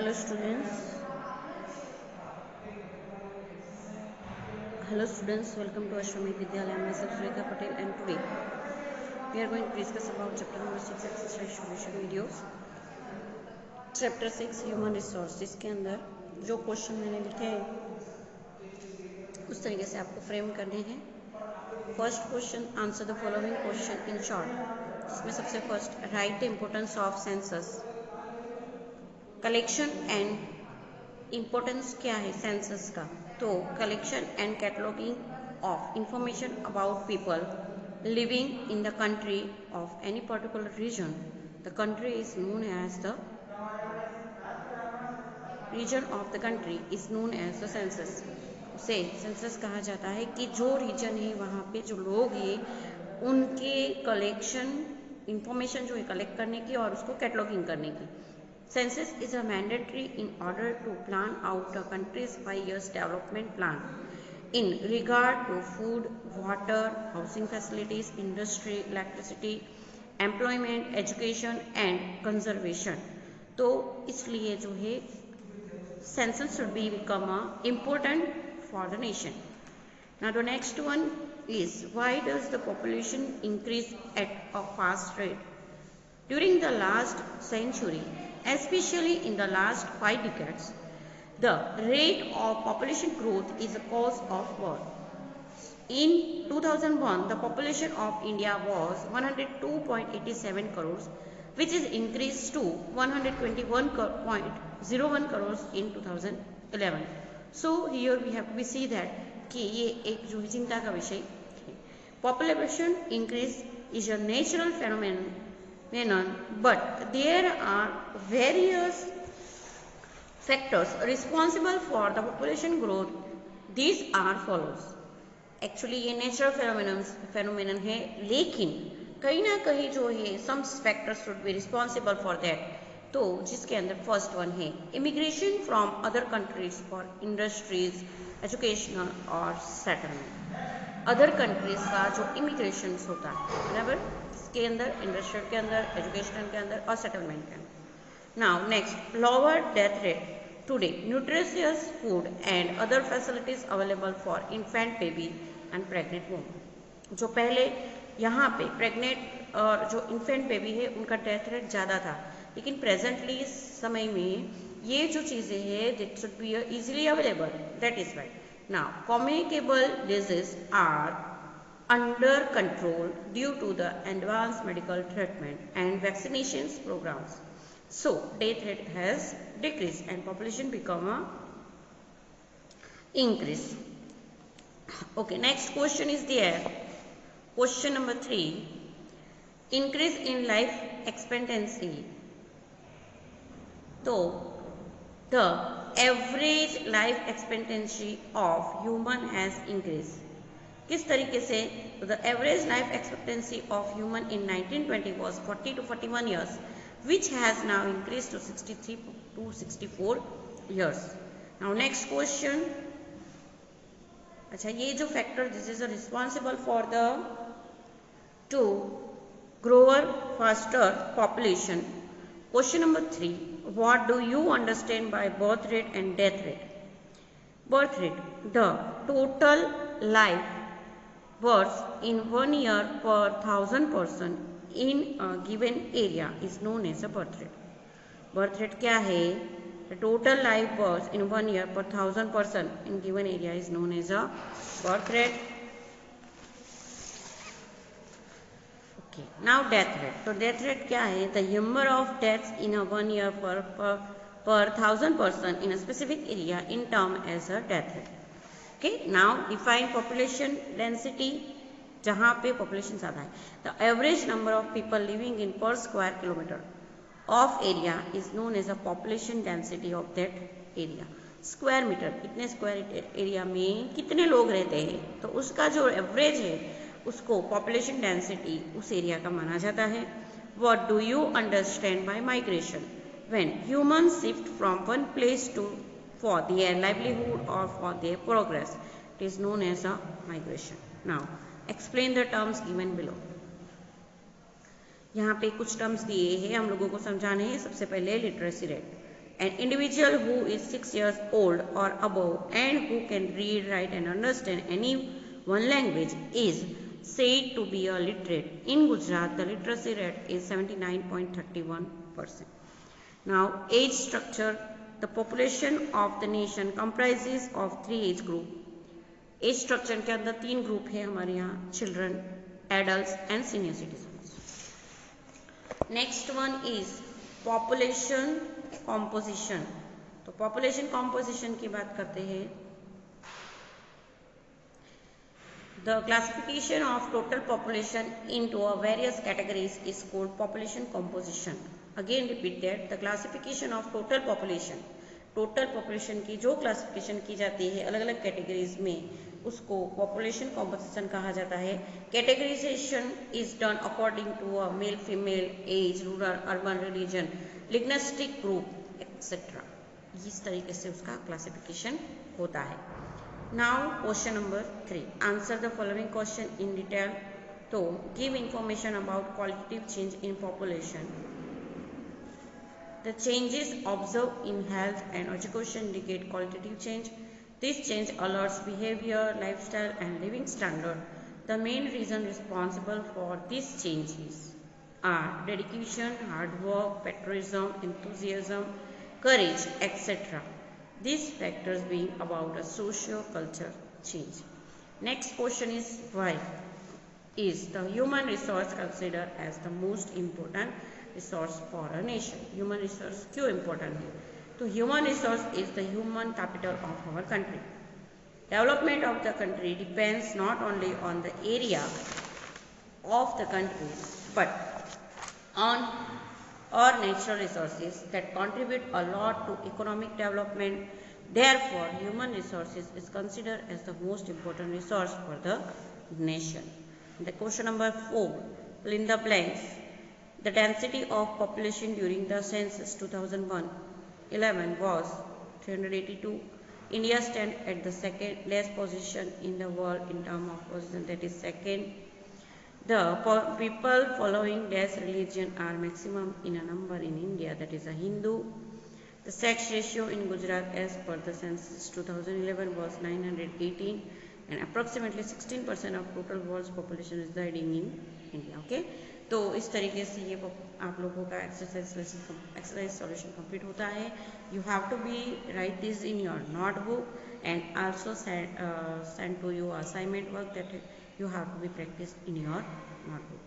Hello students. Welcome to Ashwamedh Vidyalaya. Myself Rekha Patel, and today we are going to discuss about chapter number 6 exercise solution videos. Chapter 6 Human Resources के अंदर जो question मैंने लिखे हैं उस तरीके से आपको फ्रेम करने हैं. First question, answer the following question in short. इसमें सबसे first, write the importance of census. Collection and importance क्या है सेंसस का? तो collection and cataloguing of information about people living in the country of any particular region. The country is known as the region of the country is known as the census. उसे census कहा जाता है कि जो reason है वहाँ पे जो लोग हैं उनके कलेक्शन इंफॉर्मेशन जो है कलेक्ट करने की और उसको कैटलॉगिंग करने की. Census is a mandatory in order to plan out a country's 5 years development plan in regard to food, water, housing facilities, industry, electricity, employment, education and conservation. तो इसलिए जो है census should be become important for the nation. Now the next one is, why does the population increase at a fast rate? During the last century, especially in the last 5 decades, the rate of population growth is a cause of war. In 2001, the population of India was 102.87 crores, which is increased to 121.01 crores in 2011. So here we have to see that कि ये एक जो चिंता का विषय है. Population increase is a natural phenomenon, but there are various factors responsible for the population growth. These are follows. Actually ये natural phenomenon है, लेकिन कहीं ना कहीं जो है some factors should be responsible for that. तो जिसके अंदर फर्स्ट वन है immigration from other countries for industries, educational और सेटलमेंट. अदर कंट्रीज का जो इमिग्रेशन होता है बराबर, के अंदर इंडस्ट्रियल के अंदर, एजुकेशनल के अंदर और सेटलमेंट के अंदर. Now next, lower death rate. Today nutritious food and other facilities available for infant baby and pregnant woman. जो पहले यहाँ पे प्रेग्नेंट और जो इन्फेंट बेबी है उनका डेथ रेट ज़्यादा था, लेकिन प्रेजेंटली इस समय में ये जो चीज़ें हैं that should be easily available. That is why now communicable disease are under control due to the advanced medical treatment and vaccinations programs. So death rate has decreased and population become a increase. Okay, next question is there. Question number 3, increase in life expectancy. So the average life expectancy of human has increased. किस तरीके से? तो the average life expectancy of human in 1920 was 40 to 41 years, which has now increased to 63 to 64 years. Now next question. अच्छा, ये जो factor this is responsible for the two grower faster population. Question number 3, what do you understand by birth rate and death rate? Birth rate, the total life births in 1 year per 1,000 person in a given area is known as a birth rate. Birth rate क्या है? The total life births in 1 year per 1,000 person in given area is known as a birth rate. Okay, now death rate. तो death rate क्या है? The number of deaths in a 1 year per 1,000 person in a specific area in term as a death rate. Okay, now define population density. जहाँ पे population ज़्यादा है, the average number of people living in per square kilometer of area is known as a population density of that area. Square metre, इतने square area में कितने लोग रहते हैं, तो उसका जो एवरेज है उसको population density उस एरिया का माना जाता है. What do you understand by migration? When humans shift from one place to for their livelihood or for their progress, it is known as a migration. Now explain the terms given below. यहाँ पे कुछ terms दिए हैं, हम लोगों को समझाने हैं. सबसे पहले literacy rate. An individual who is 6 years old or above and who can read, write and understand any one language is said to be a literate. In Gujarat, the literacy rate is 79.31%. Now, age structure. The population of the nation comprises of 3 age group. Age structure के अंदर 3 group है हमारे यहाँ, children, adults and senior citizens. Next one is population composition. तो population composition की बात करते हैं. The classification of total population into various categories is called population composition. Again repeat that, the classification of total population, total population की जो classification की जाती है अलग अलग कैटेगरीज में, उसको पॉपुलेशन कॉम्पोजिशन कहा जाता है. Categorization is done according to a male, female, age, rural, urban, religion, linguistic group etcetera. इस तरीके से उसका क्लासिफिकेशन होता है. Now question number 3, answer the following question in detail. तो give information about qualitative change in population. The changes observed in health and education indicate qualitative change. This change alerts behavior, lifestyle and living standard. The main reason responsible for these changes are dedication, hard work, patriotism, enthusiasm, courage, etc. These factors being about a socio-cultural change. Next question is why is the human resource considered as the most important resource for a nation. Human resource क्यों important है? तो human resource is the human capital of our country. Development of the country depends not only on the area of the country but on our natural resources that contribute a lot to economic development. Therefore, human resources is considered as the most important resource for the nation. The question number 4, fill in the blanks. The density of population during the census 2011 was 382. India stands at the second last position in the world in terms of position, that is second. The people following this religion are maximum in a number in India, that is a Hindu. The sex ratio in Gujarat as per the census 2011 was 918 and approximately 16% of total world's population residing in India. Okay. तो इस तरीके से ये आप लोगों का exercise solution complete होता है. You have to be write this in your notebook and also send to you assignment work that you have to be practice in your notebook.